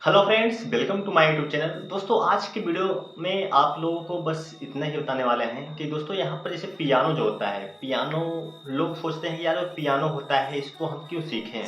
Hello friends, welcome to my YouTube channel. दोस्तों, आज की वीडियो में आप लोगों को बस इतना ही बताने वाले हैं कि दोस्तों यहाँ पर जैसे पियानो जो होता है, पियानो लोग सोचते हैं कि यार पियानो होता है इसको हम क्यों सीखें।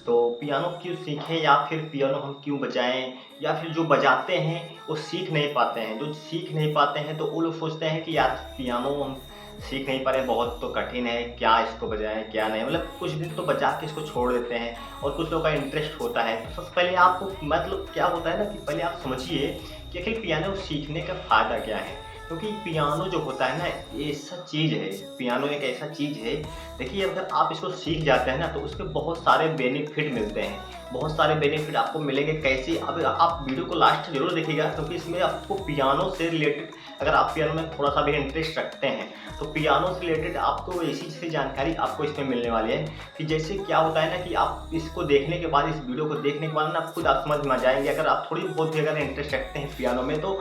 तो पियानो क्यों सीखें या फिर पियानो हम क्यों बजाएं, या फिर जो बजाते हैं वो सीख नहीं पाते हैं। जो सीख नहीं पाते हैं तो वो लोग सोचते हैं कि यार पियानो हम सीख नहीं पा रहे, बहुत तो कठिन है, क्या इसको बजाएं क्या नहीं। मतलब कुछ दिन तो बजा के इसको छोड़ देते हैं और कुछ लोगों का इंटरेस्ट होता है। तो सबसे पहले आपको मतलब क्या होता है ना कि पहले आप समझिए कि आखिर पियानो सीखने का फ़ायदा क्या है। क्योंकि पियानो जो होता है ना, ये ऐसा चीज़ है, पियानो एक ऐसा चीज़ है। देखिए, अगर आप इसको सीख जाते हैं ना तो उसके बहुत सारे बेनिफिट मिलते हैं। बहुत सारे बेनिफिट आपको मिलेंगे। कैसे? अब आप वीडियो को लास्ट ज़रूर देखिएगा, क्योंकि इसमें आपको पियानो से रिलेटेड, अगर आप पियानो में थोड़ा-सा भी इंटरेस्ट रखते हैं तो पियानो से रिलेटेड आपको ऐसी जानकारी आपको इसमें मिलने वाली है कि जैसे क्या होता है ना कि आप इसको देखने के बाद, इस वीडियो को देखने के बाद ना खुद आप समझ में आ जाएँगे। अगर आप थोड़ी बहुत भी अगर इंटरेस्ट रखते हैं पियानो में, तो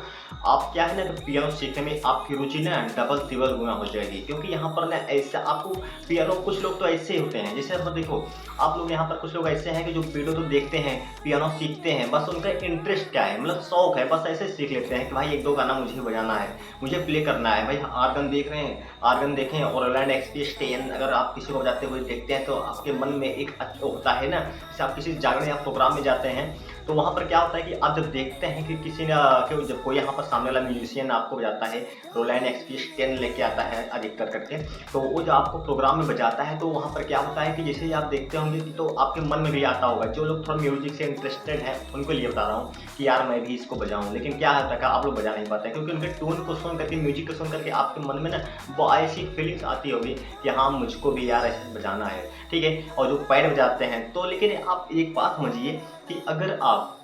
आप क्या है ना कि पियानो सीखने में आपकी रुचि ना डबल-तिबल गुना हो जाएगी। क्योंकि यहाँ पर ना ऐसा आपको पियानो, कुछ लोग तो ऐसे ही होते हैं, जैसे अब देखो, आप लोग यहाँ पर कुछ लोग ऐसे हैं कि जो वीडियो तो देखते हैं, पियानो सीखते हैं, बस उनका इंटरेस्ट क्या है, मतलब शौक है, बस ऐसे सीख लेते हैं कि भाई 1-2 गाना मुझे बजाना है, मुझे प्ले करना है। भाई ऑर्गन देख रहे हैं, ऑर्गन देखें, और रोलैंड एक्सपीएस 10 अगर आप किसी को बजाते हुए देखते हैं तो आपके मन में एक होता है ना, जैसे आप किसी जागरण या प्रोग्राम में जाते हैं तो वहाँ पर क्या होता है कि आप जब देखते हैं कि किसी ने जब कोई यहाँ पर सामने वाला म्यूजिशियन आपको बजाता है, रोलैंड एक्सपीएस 10 लेके आता है अधिकतर करके, तो वो जो आपको प्रोग्राम में बजाता है तो वहाँ पर क्या होता है कि जैसे ही आप देखते होंगे कि तो आपके मन में भी आता होगा। जो लोग थोड़ा म्यूजिक से इंटरेस्टेड हैं उनको लिए बता रहा हूँ कि यार मैं भी इसको बजाऊँ, लेकिन क्या होता है कि आप लोग बजा नहीं पाते हैं, क्योंकि उनके ट्यून को सुन करके, म्यूजिक को सुन करके आपके मन में ना वो ऐसी फीलिंग्स आती होगी कि हाँ मुझको भी यार ऐसे बजाना है, ठीक है। और जो पैर बजाते हैं तो, लेकिन आप एक बात समझिए कि अगर आप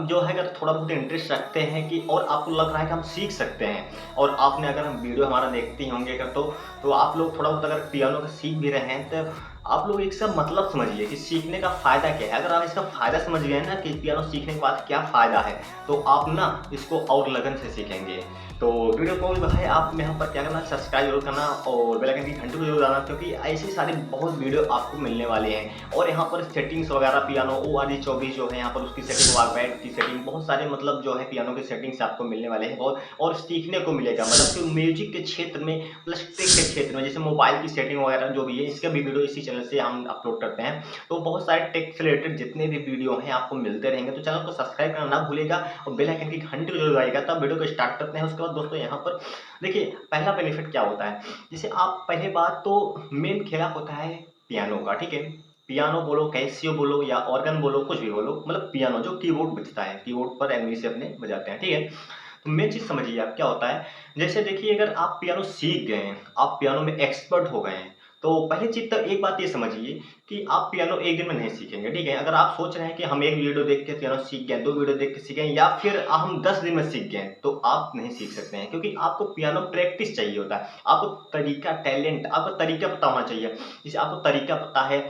जो है अगर थोड़ा बहुत इंटरेस्ट रखते हैं कि, और आपको लग रहा है कि हम सीख सकते हैं, और आपने अगर हम वीडियो हमारा देखते ही होंगे अगर, तो आप लोग थोड़ा बहुत अगर पियानो का सीख भी रहे हैं तो आप लोग एक सब मतलब समझिए कि सीखने का फ़ायदा क्या है। अगर आप इसका फ़ायदा समझ गए ना कि पियानो सीखने के बाद क्या फ़ायदा है, तो आप ना इसको और लगन से सीखेंगे। तो वीडियो को भी भाई आप यहाँ पर क्या करना, सब्सक्राइब जरूर करना और बेल आइकन की घंटी को जरूर दबाना, क्योंकि ऐसी सारी बहुत वीडियो आपको मिलने वाली हैं। और यहाँ पर सेटिंग्स वगैरह पियानो ORG 24 जो है यहाँ पर उसकी सेटिंग, वारपैड की सेटिंग, बहुत सारे मतलब जो है पियानो की सेटिंग्स आपको मिलने वाले हैं बहुत, और सीखने को मिलेगा। मतलब कि म्यूजिक के क्षेत्र में प्लस टेक के क्षेत्र में, जैसे मोबाइल की सेटिंग वगैरह जो भी है, इसका भी वीडियो इसी चैनल से हम अपलोड करते हैं। तो बहुत सारे टेक से रिलेटेड जितने भी वीडियो हैं आपको मिलते रहेंगे, तो चैनल को सब्सक्राइब करना ना भूलेगा और बेल आइकन की घंटी को जरूर दबाइएगा। तब वीडियो को स्टार्ट करते हैं। उसके बाद दोस्तों यहाँ पर देखिए, पहला बेनिफिट क्या होता है। जैसे आप पहले बात तो, मेन खेला होता है पियानो का, ठीक है। पियानो बोलो, कैसियो बोलो या ऑर्गन बोलो, कुछ भी बोलो, मतलब पियानो जो कीबोर्ड बजता है, कीबोर्ड पर एंग्री से अपने बजाते हैं, ठीक है। तो मेन चीज़ समझिए आप क्या होता है। जैसे देखिए, अगर आप पियानो सीख गए हैं, आप पियानो में एक्सपर्ट हो गए हैं, तो पहली चीज़ तो एक बात ये समझिए कि आप पियानो एक दिन में नहीं सीखेंगे, ठीक है। अगर आप सोच रहे हैं कि हम एक वीडियो देख के पियानो सीख गए, 2 वीडियो देख के सीखे, या फिर हम 10 दिन में सीख गए, तो आप नहीं सीख सकते हैं, क्योंकि आपको पियानो प्रैक्टिस चाहिए होता है। आपको तरीका, टैलेंट, आपको तरीका पता होना चाहिए। जैसे आपको तरीका पता है,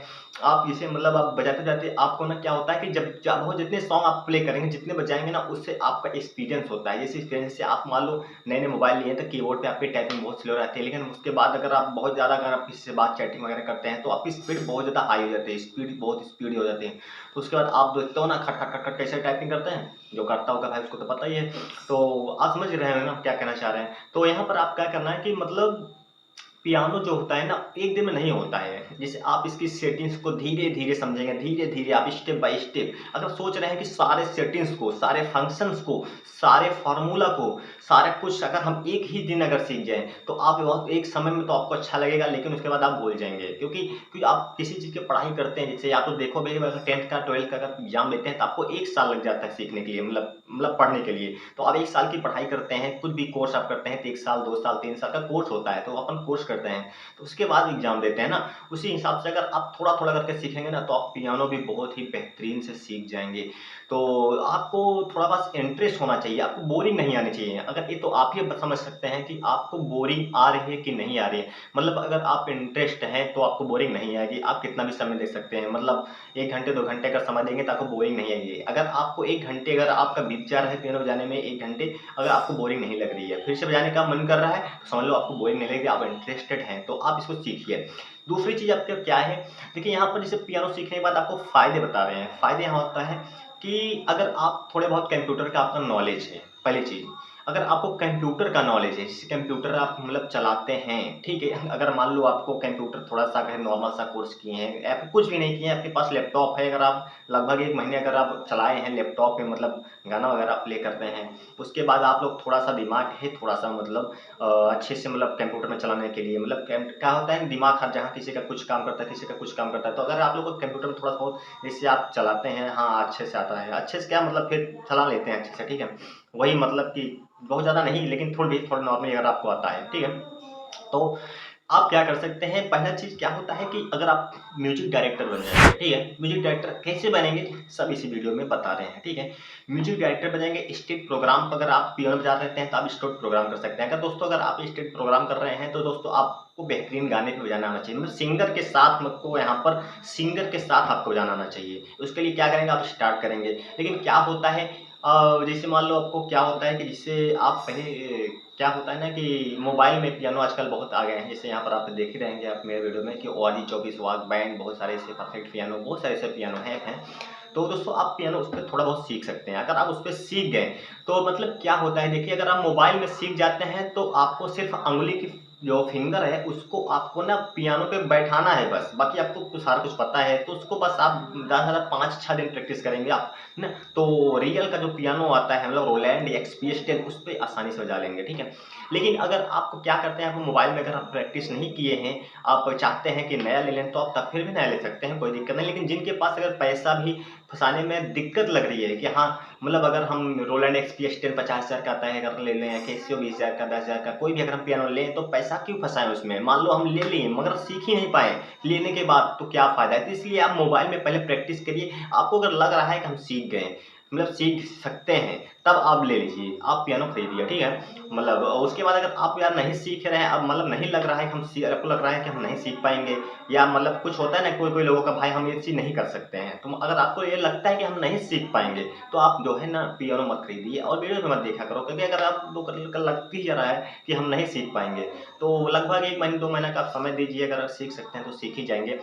आप जैसे मतलब आप बजाते-बजाते आपको ना क्या होता है कि जब वो जितने सॉन्ग आप प्ले करेंगे, जितने बजाएँगे ना, उससे आपका एक्सपीरियंस होता है। जैसे एक्सपीरियंस से आप मान लो नए-नए मोबाइल लिए हैं तो कीबोर्ड पे आपकी टाइपिंग बहुत स्लो रहती है, लेकिन उसके बाद अगर आप बहुत ज़्यादा, अगर आप किसी से बात चैटिंग वगैरह करते हैं तो आपकी स्पीड बहुत ज़्यादा हाई हो जाती है, स्पीड बहुत स्पीड हो जाती है। तो उसके बाद आप देखते हो ना, खट, खट, खट, खट कैसे टाइपिंग करते हैं, जो करता होगा भाई उसको तो पता ही है। तो आप समझ रहे हैं ना क्या कहना चाह रहे हैं। तो यहाँ पर आप क्या करना है कि मतलब पियानो जो होता है ना, एक दिन में नहीं होता है। जैसे आप इसकी सेटिंग्स को धीरे-धीरे समझेंगे, धीरे-धीरे आप स्टेप बाय स्टेप, अगर सोच रहे हैं कि सारे सेटिंग्स को, सारे फंक्शंस को, सारे फ़ॉर्मूला को, सारा कुछ अगर हम एक ही दिन अगर सीख जाएँ, तो आप बहुत एक समय में तो आपको अच्छा लगेगा, लेकिन उसके बाद आप भूल जाएँगे। क्योंकि आप किसी चीज़ की पढ़ाई करते हैं, जैसे या तो देखो भई, अगर 10th का 12th का अगर एग्ज़ाम देते हैं, तो आपको 1 साल लग जाता है सीखने के लिए, मतलब पढ़ने के लिए। तो आप 1 साल की पढ़ाई करते हैं, कुछ भी कोर्स आप करते हैं, तो 1 साल, 2 साल, 3 साल का कोर्स होता है, तो अपन कोर्स करते हैं, तो उसके बाद एग्ज़ाम देते हैं ना। उसी हिसाब से अगर आप थोड़ा-थोड़ा करके सीखेंगे ना, तो आप पियानो भी बहुत ही बेहतरीन से सीख जाएँगे। तो आपको थोड़ा बस इंटरेस्ट होना चाहिए, आपको बोरिंग नहीं आनी चाहिए। अगर ये तो आप ही समझ सकते हैं कि आपको बोरिंग आ रही है कि नहीं आ रही है। मतलब अगर आप इंटरेस्ट हैं, तो आपको बोरिंग नहीं आएगी, आप कितना भी समय दे सकते हैं। मतलब 1 घंटे, 2 घंटे का समय देंगे तो आपको बोरिंग नहीं आएगी। अगर आपको 1 घंटे अगर आपका बीत जा रहा है पियानो बजाने में, 1 घंटे अगर आपको बोरिंग नहीं लग रही है, फिर से बजाने का मन कर रहा है, तो समझ लो आपको बोरिंग नहीं लगेगी, आप इंटरेस्टेड हैं, तो आप इसको सीखिए। दूसरी चीज़ आपका क्या है, देखिए यहाँ पर जैसे पियानो सीखने के बाद आपको फ़ायदे बता रहे हैं। फ़ायदे यहाँ होता है कि अगर आप थोड़े बहुत कंप्यूटर का आपका नॉलेज है, पहली चीज़, अगर आपको कंप्यूटर का नॉलेज है, जैसे कंप्यूटर आप मतलब चलाते हैं, ठीक है, अगर मान लो आपको कंप्यूटर थोड़ा सा अगर नॉर्मल सा कोर्स किए हैं या फिर कुछ भी नहीं किए हैं, आपके पास लैपटॉप है, अगर आप लगभग 1 महीने अगर आप चलाए हैं लैपटॉप में, मतलब गाना वगैरह प्ले करते हैं, उसके बाद आप लोग थोड़ा सा दिमाग है, थोड़ा सा मतलब अच्छे से मतलब कंप्यूटर में चलाने के लिए, मतलब क्या होता है दिमाग हर जहाँ किसी का कुछ काम करता है, किसी का कुछ काम करता है, तो अगर आप लोग को कंप्यूटर में थोड़ा बहुत जैसे आप चलाते हैं, हाँ अच्छे से आता है, अच्छे से क्या मतलब फिर चला लेते हैं अच्छे से, ठीक है, वही मतलब कि बहुत ज़्यादा नहीं लेकिन थोड़ा नॉर्मली अगर आपको आता है, ठीक है, तो आप क्या कर सकते हैं, पहला चीज़ क्या होता है कि अगर आप म्यूजिक डायरेक्टर बन जाएंगे, ठीक है, म्यूजिक डायरेक्टर कैसे बनेंगे सब इसी वीडियो में बता रहे हैं, ठीक है, म्यूजिक डायरेक्टर बनेंगे स्टेट प्रोग्राम, अगर आप पियानो बजा सकते हैं तो आप स्टेट प्रोग्राम कर सकते हैं, अगर दोस्तों अगर आप स्टेट प्रोग्राम कर रहे हैं तो दोस्तों आपको बेहतरीन गाने पे बजाना आना चाहिए, मतलब सिंगर के साथ आपको यहाँ पर सिंगर के साथ आपको बजाना आना चाहिए, उसके लिए क्या करेंगे आप स्टार्ट करेंगे, लेकिन क्या होता है जैसे मान लो आपको क्या होता है कि जिससे आप पहले क्या होता है ना कि मोबाइल में पियानो आजकल बहुत आ गए हैं, जैसे यहाँ पर आप देख ही रहेंगे आप मेरे वीडियो में कि ओआरजी 24 वाग बैंड, बहुत सारे ऐसे परफेक्ट पियानो, बहुत सारे ऐसे पियानो हैं। तो दोस्तों आप पियानो उस पर थोड़ा बहुत सीख सकते हैं, अगर आप उस पर सीख गए तो मतलब क्या होता है देखिए, अगर आप मोबाइल में सीख जाते हैं तो आपको सिर्फ अंगुली की जो फिंगर है उसको आपको ना पियानो पे बैठाना है बस, बाकी आपको सारा कुछ पता है, तो उसको बस आप ज़्यादा से ज़्यादा 5-6 दिन प्रैक्टिस करेंगे आप ना, तो रियल का जो पियानो आता है मतलब रोलैंड एक्सपीएस10 उस पर आसानी से बजा लेंगे, ठीक है, लेकिन अगर आपको क्या करते हैं, आप मोबाइल में अगर आप प्रैक्टिस नहीं किए हैं, आप चाहते हैं कि नया ले लें तो आप तब फिर भी नया ले सकते हैं, कोई दिक्कत नहीं, लेकिन जिनके पास अगर पैसा भी फंसाने में दिक्कत लग रही है कि हाँ मतलब अगर हम रोलैंड एक्सपीएस10 50,000 का आता है अगर ले लें, कैसियो 20,000 का, 10,000 का, कोई भी अगर हम पियानो लें तो पैसा क्यों फंसाएं उसमें, मान लो हम ले लिए मगर सीख ही नहीं पाए लेने के बाद तो क्या फ़ायदा है, तो इसलिए आप मोबाइल में पहले प्रैक्टिस करिए, आपको अगर लग रहा है कि हम सीख गए मतलब सीख सकते हैं तब आप ले लीजिए, आप पियानो खरीदिए, ठीक है, मतलब उसके बाद अगर आप यार नहीं सीख रहे हैं, अब मतलब नहीं लग रहा है कि आपको लग रहा है कि हम नहीं सीख पाएंगे, या मतलब कुछ होता है ना कोई कोई लोगों का भाई हम ये चीज़ नहीं कर सकते हैं, तो अगर आपको ये लगता है कि हम नहीं सीख पाएंगे तो आप जो है ना पियानो मत खरीदिए और वीडियो में मत देखा करो, क्योंकि अगर आप लोग को लग ही जा रहा है कि हम नहीं सीख पाएंगे तो लगभग 1 महीने 2 महीने का आप समय दीजिए, अगर आप सीख सकते हैं तो सीख ही जाएंगे,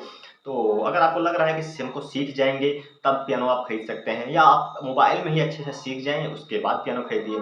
तो अगर आपको लग रहा है कि हमको सीख जाएंगे तब पियानो आप खरीद सकते हैं, या आप मोबाइल में ही अच्छे से सीख जाएं उसके बाद पियानो खरीदिए,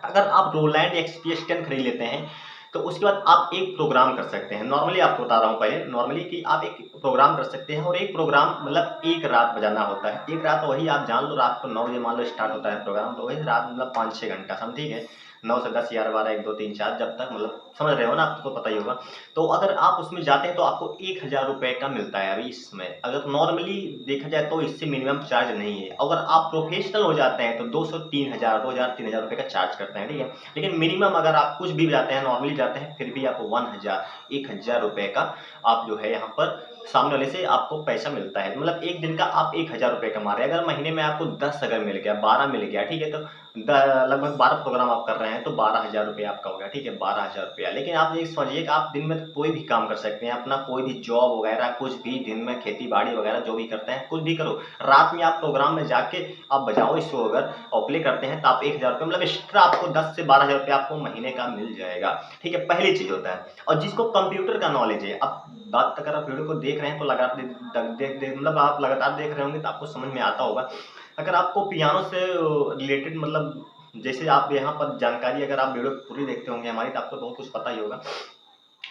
अगर आप रोलैंड एक्सपीएस10 खरीद लेते हैं तो उसके बाद आप एक प्रोग्राम कर सकते हैं, नॉर्मली आपको बता रहा हूँ पहले नॉर्मली कि आप एक प्रोग्राम कर सकते हैं, और एक प्रोग्राम मतलब एक रात बजाना होता है, एक रात वही आप जान लो रात को 9 बजे मान लो स्टार्ट होता है प्रोग्राम, तो वही रात मतलब 5-6 घंटा समझिए है, 9 से 10 11 12 1 2 3 4 जब तक मतलब समझ रहे हो ना, आपको पता ही होगा, तो अगर आप उसमें जाते हैं तो आपको 1,000 रुपये का मिलता है अभी इस समय, अगर नॉर्मली देखा जाए तो इससे मिनिमम चार्ज नहीं है, अगर आप प्रोफेशनल हो जाते हैं तो 200 3,000 2,000 3,000 रुपये का चार्ज करते हैं, ठीक है, लेकिन मिनिमम अगर आप कुछ भी जाते हैं नॉर्मली जाते हैं फिर भी आप 1,000 रुपये का आप जो है यहाँ पर सामने वाले से आपको पैसा मिलता है, मतलब एक दिन का आप 1,000 रुपये कमा रहे हैं, अगर महीने में आपको 10 अगर मिल गया 12 मिल गया, ठीक है, तो लगभग 12 प्रोग्राम आप कर रहे हैं तो 12,000 रुपये आपका हो गया, ठीक है, 12,000 रुपया, लेकिन आप ये समझिए कि आप दिन में कोई भी काम कर सकते हैं, अपना कोई भी जॉब वगैरह कुछ भी दिन में खेती बाड़ी वगैरह जो भी करते हैं कुछ भी करो, रात में आप प्रोग्राम में जाके आप बजाओ इसको अगर और प्ले करते हैं तो आप 1,000 रुपये मतलब एक्स्ट्रा आपको 10 से 12,000 रुपये आपको महीने का मिल जाएगा, ठीक है, पहली चीज़ होता है, और जिसको कंप्यूटर का नॉलेज है, अब बात अगर आप वीडियो को देख रहे हैं तो मतलब आप लगातार देख रहे होंगे तो आपको समझ में आता होगा, अगर आपको पियानो से रिलेटेड मतलब जैसे आप यहाँ पर जानकारी अगर आप वीडियो पूरी देखते होंगे हमारी तो आपको बहुत कुछ पता ही होगा,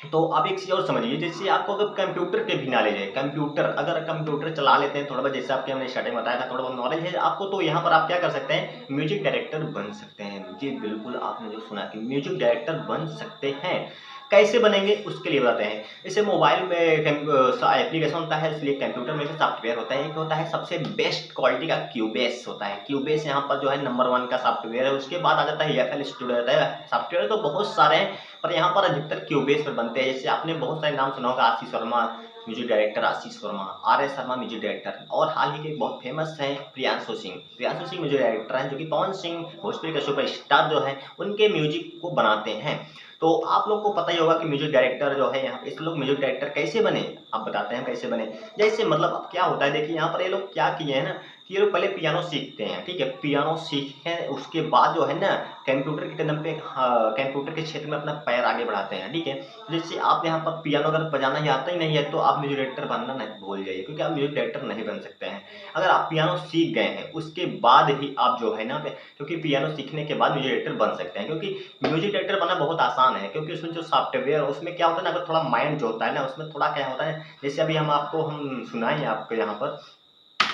तो आप एक चीज़ और समझिए, जैसे आपको अगर कंप्यूटर के भी नॉलेज है, कंप्यूटर अगर कंप्यूटर चला लेते हैं थोड़ा बहुत, जैसे आपके हमने स्टार्टिंग में बताया था थोड़ा बहुत नॉलेज है आपको, तो यहाँ पर आप क्या कर सकते हैं म्यूजिक डायरेक्टर बन सकते हैं, जी बिल्कुल आपने जो सुना कि म्यूजिक डायरेक्टर बन सकते हैं, कैसे बनेंगे उसके लिए बताते हैं, जैसे मोबाइल में एप्लीकेशन होता है, इसलिए कंप्यूटर में भी सॉफ्टवेयर होता है, एक होता है सबसे बेस्ट क्वालिटी का क्यूबेस होता है, क्यूबेस यहाँ पर जो है नंबर 1 का सॉफ्टवेयर है, उसके बाद आ जाता है एफएल स्टूडियो होता है, सॉफ्टवेयर तो बहुत सारे हैं पर यहाँ पर अधिकतर क्यूबेस पर बनते हैं, जैसे आपने बहुत सारे नाम सुना होगा Ashish Verma music director, Ashish Verma, R S Sharma music director, और हाल ही के बहुत फेमस हैं प्रियांशु सिंह म्यूजिक डायरेक्टर हैं जो कि पवन सिंह भोजपुरी का सुपरस्टार जो है उनके म्यूजिक को बनाते हैं, तो आप लोग को पता ही होगा कि म्यूजिक डायरेक्टर जो है यहाँ पे इस लोग म्यूजिक डायरेक्टर कैसे बने, आप बताते हैं कैसे बने, जैसे मतलब अब क्या होता है देखिए यहाँ पर ये लोग क्या किए हैं ना ये लोग पहले पियानो सीखते हैं, ठीक है। पियानो सीखें उसके बाद जो है ना कंप्यूटर के कदम पे कंप्यूटर के क्षेत्र में अपना पैर आगे बढ़ाते हैं, ठीक है। जैसे आप यहाँ पर पियानो अगर बजाना ही आता ही नहीं है तो आप म्यूजिक डायरेक्टर बनना नहीं भूल जाइए, क्योंकि आप म्यूजिक डायरेक्टर नहीं बन सकते हैं। अगर आप पियानो सीख गए हैं उसके बाद ही आप जो है ना, क्योंकि पियानो सीखने के बाद म्यूजिक डायरेक्टर बन सकते हैं, क्योंकि म्यूजिक डायरेक्टर बनना बहुत आसान है, क्योंकि उसमें जो सॉफ्टवेयर उसमें क्या होता है ना, अगर थोड़ा माइंड जो होता है ना उसमें थोड़ा क्या होता है, जैसे अभी हम सुनाएंगे आपको यहाँ पर।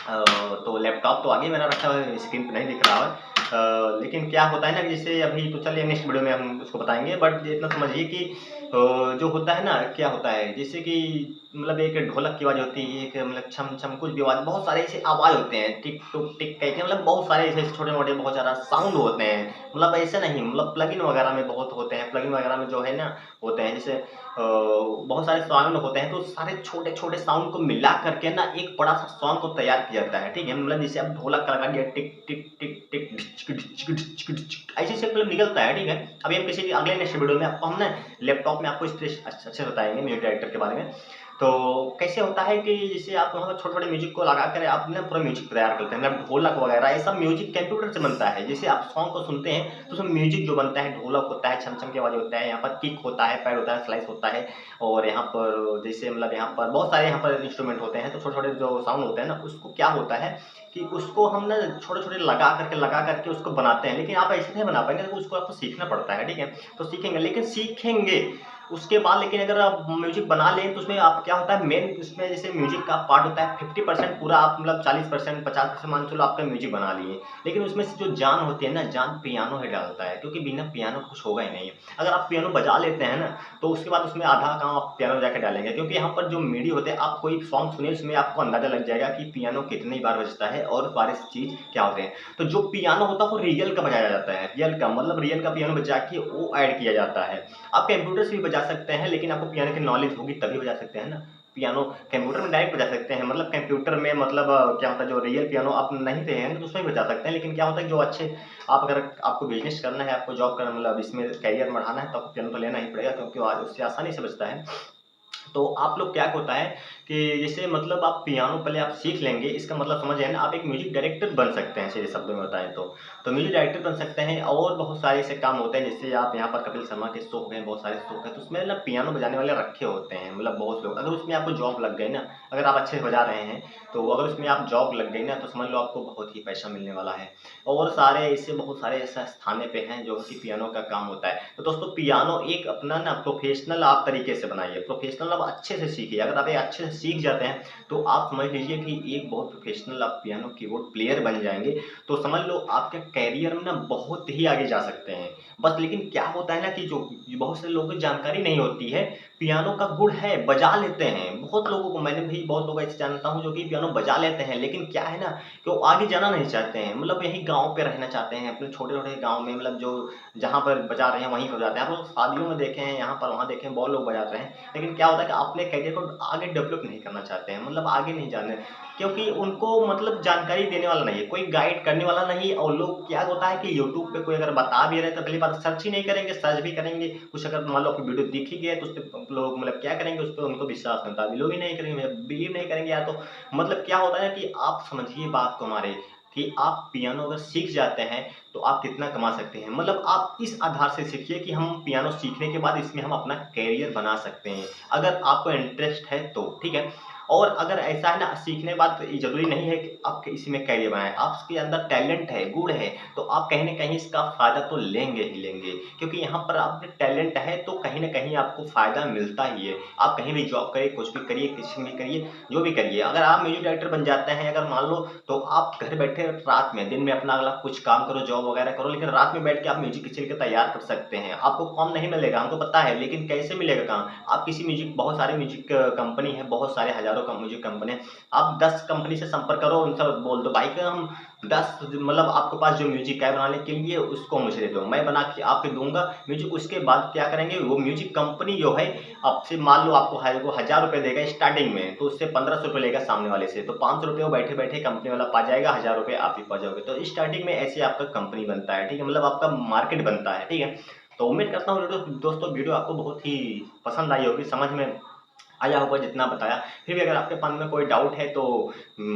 तो लैपटॉप तो आगे मेरा रखा है, स्क्रीन पे नहीं दिख रहा है। लेकिन क्या होता है ना कि जैसे अभी तो चलिए नेक्स्ट वीडियो में हम उसको बताएंगे, बट इतना समझिए कि जो होता है ना, क्या होता है जैसे कि मतलब एक ढोलक की आवाज़ होती है, एक मतलब छम छम कुछ भी आवाज़, बहुत सारे ऐसे आवाज़ होते हैं, टिक टुक टिक कह के, मतलब बहुत सारे ऐसे छोटे मोटे बहुत ज़्यादा साउंड होते हैं। मतलब ऐसे नहीं, मतलब प्लगइन वगैरह में बहुत होते हैं, प्लगइन वगैरह में जो है ना होते हैं, जैसे बहुत सारे साउंड होते हैं, तो सारे छोटे छोटे साउंड को मिला करके ना एक बड़ा सा सॉन्ग को तैयार किया जाता है, ठीक है। मतलब जैसे अब ढोलक का लगा दिया, टिक टिक टिक टिक ढिचक ढिचक ढिचक ढिचक, ऐसे से मतलब निकलता है, ठीक है। अभी हम किसी अगले नेक्स्ट वीडियो में आपको हम ना लैपटॉप में आपको इस तरह अच्छे बताएंगे म्यूजिक डायरेक्टर के बारे में। तो कैसे होता है कि जैसे आप वहाँ पर छोटे छोटे म्यूजिक को लगा कर आप ना पूरा म्यूजिक तैयार करते हैं, मतलब ढोलक वगैरह ये सब म्यूजिक कंप्यूटर से बनता है। जैसे आप सॉन्ग को सुनते हैं तो उसमें म्यूजिक जो बनता है, ढोलक होता है, छम छम की आवाज़ होता है, यहाँ पर किक होता है, पैड होता है, स्लाइस होता है, और यहाँ पर जैसे मतलब यहाँ पर बहुत सारे यहाँ पर इंस्ट्रूमेंट होते हैं, तो छोटे छोटे जो साउंड होते हैं ना उसको क्या होता है कि उसको हम ना छोटे छोटे लगा करके उसको बनाते हैं। लेकिन आप ऐसे नहीं बना पाएंगे, तो उसको आपको सीखना पड़ता है, ठीक है। तो सीखेंगे, लेकिन सीखेंगे उसके बाद, लेकिन अगर आप म्यूजिक बना लें तो उसमें आप क्या होता है मेन उसमें जैसे म्यूजिक का पार्ट होता है 50% पूरा, आप मतलब 40% 50% मान चलो आपका म्यूजिक बना लिए, लेकिन उसमें से जो जान होती है ना, जान पियानो ही डालता है, क्योंकि बिना पियानो कुछ होगा ही नहीं। अगर आप पियानो बजा लेते हैं ना तो उसके बाद उसमें आधा काम आप पियानो जाकर डालेंगे, क्योंकि यहाँ पर जो मीडी होते हैं, आप कोई सॉन्ग सुनिए उसमें आपको अंदाजा लग जाएगा कि पियानो कितनी बार बजता है और बारिश चीज क्या होते हैं। तो जो पियानो होता है वो रियल का बजाया जाता है, रियल का मतलब रियल का पियानो बजा के वो ऐड किया जाता है। आप कंप्यूटर से भी बजा सकते हैं, लेकिन आपको पियानो की नॉलेज होगी तभी बजा सकते हैं ना। पियानो कंप्यूटर में डायरेक्ट बजा सकते हैं, मतलब कंप्यूटर में मतलब क्या होता है जो रियल पियानो आप नहीं थे हैं तो उसमें बजा सकते हैं, लेकिन क्या होता है जो अच्छे आप अगर आपको बिजनेस करना है, आपको जॉब करना मतलब इसमें कैरियर बढ़ाना है, तो आपको पियानो तो लेना ही पड़ेगा, क्योंकि उससे आसानी से बजता है। तो आप लोग क्या होता है कि जैसे मतलब आप पियानो पहले आप सीख लेंगे, इसका मतलब समझ है ना, आप एक म्यूजिक डायरेक्टर बन सकते हैं सीधे शब्दों में बताएं तो म्यूजिक डायरेक्टर बन सकते हैं। और बहुत सारे ऐसे काम होते हैं, जैसे आप यहाँ पर कपिल शर्मा के शो हो गए, बहुत सारे शो हैं, तो उसमें ना पियानो बजाने वाले रखे होते हैं, मतलब बहुत लोग, अगर उसमें आपको जॉब लग गई ना, अगर आप अच्छे से बजा रहे हैं तो अगर उसमें आप जॉब लग गई ना तो समझ लो आपको बहुत ही पैसा मिलने वाला है। और सारे ऐसे बहुत सारे ऐसा स्थाने पे हैं जो कि पियानो का काम होता है। तो दोस्तों पियानो एक अपना ना प्रोफेशनल आप तरीके से बनाइए, प्रोफेशनल आप अच्छे से सीखिए। अगर आप ये अच्छे से सीख जाते हैं तो आप समझ लीजिए कि एक बहुत प्रोफेशनल आप पियानो कीबोर्ड प्लेयर बन जाएंगे। तो समझ लो आपके कैरियर में ना बहुत ही आगे जा सकते हैं। बस लेकिन क्या होता है ना कि जो बहुत से लोगों को जानकारी नहीं होती है, पियानो का गुण है, बजा लेते हैं बहुत लोगों को, मैंने भी बहुत लोग ऐसे जानता हूँ जो कि पियानो बजा लेते हैं, लेकिन क्या है ना कि वो आगे जाना नहीं चाहते हैं, मतलब यही गाँव पे रहना चाहते हैं, अपने छोटे छोटे गाँव में, मतलब जो जहाँ पर बजा रहे हैं वहीं पर बजाते हैं। आप लोग शादियों में देखे हैं, यहाँ पर वहाँ देखे हैं, बहुत लोग बजाते हैं, लेकिन क्या होता है कि अपने करियर को आगे डेवलप नहीं करना चाहते हैं, मतलब आगे नहीं जाने, क्योंकि उनको मतलब जानकारी देने वाला नहीं है, कोई गाइड करने वाला नहीं। और लोग क्या होता है कि यूट्यूब पे कोई अगर बता भी रहे तो पहली बात सर्च ही नहीं करेंगे, सर्च भी करेंगे कुछ अगर मान लो आपकी वीडियो दिख ही गया तो उस पर लोग मतलब क्या करेंगे, उस पर उनको विश्वास नहीं होता, बिलीव ही नहीं करेंगे, बिलीव नहीं करेंगे यार। तो मतलब क्या होता है ना कि आप समझिए बात को हमारे, कि आप पियानो अगर सीख जाते हैं तो आप कितना कमा सकते हैं, मतलब आप इस आधार से सीखिए कि हम पियानो सीखने के बाद इसमें हम अपना कैरियर बना सकते हैं, अगर आपको इंटरेस्ट है तो, ठीक है। और अगर ऐसा है ना सीखने के बाद ये जरूरी नहीं है कि आप इसी में कैरियर बनाएं, आपके अंदर टैलेंट है, गुण है, तो आप कहीं ना कहीं इसका फायदा तो लेंगे ही लेंगे, क्योंकि यहाँ पर आपके टैलेंट है तो कहीं ना कहीं आपको फायदा मिलता ही है। आप कहीं भी जॉब करिए, कुछ भी करिए, किसी में करिए, जो भी करिए, अगर आप म्यूजिक डायरेक्टर बन जाते हैं अगर मान लो, तो आप घर बैठे रात में, दिन में अपना अगला कुछ काम करो, जॉब वगैरह करो, लेकिन रात में बैठ के आप म्यूजिक किसी के तैयार कर सकते हैं। आपको काम नहीं मिलेगा हमको पता है, लेकिन कैसे मिलेगा काम, आप किसी म्यूजिक, बहुत सारे म्यूजिक कंपनी है, बहुत सारे हजारों का म्यूजिक कंपनी है, आप 10 कंपनी से संपर्क करो, उनसे बोल दो भाई कि हम 10 मतलब आपके पास जो म्यूजिक है बनाने के लिए उसको मुझे दे दो, मैं बना के आपको दूंगा म्यूजिक। उसके बाद क्या करेंगे, वो म्यूजिक कंपनी जो है आपसे मान लो आपको वो 1000 रुपये देगा स्टार्टिंग में, तो उससे 1500 रुपये लेगा सामने वाले से, तो 500 रुपये वो बैठे बैठे कंपनी वाला पा जाएगा, 1000 रुपये आप ही पा जाओगे। तो स्टार्टिंग में ऐसे आपका कंपनी बनता है, ठीक है, मतलब आपका मार्केट बनता है, ठीक है। तो उम्मीद करता हूँ दोस्तों वीडियो आपको बहुत ही पसंद आई होगी, समझ में आया होगा जितना बताया। फिर भी अगर आपके मन में कोई डाउट है तो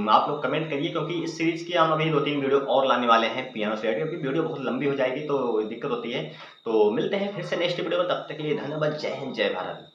आप लोग कमेंट करिए, क्योंकि इस सीरीज़ की हम अभी 2-3 वीडियो और लाने वाले हैं पियानो से रिलेटेड, क्योंकि वीडियो बहुत लंबी हो जाएगी तो दिक्कत होती है। तो मिलते हैं फिर से नेक्स्ट वीडियो में, तब तक के लिए धन्यवाद। जय हिंद, जय भारत।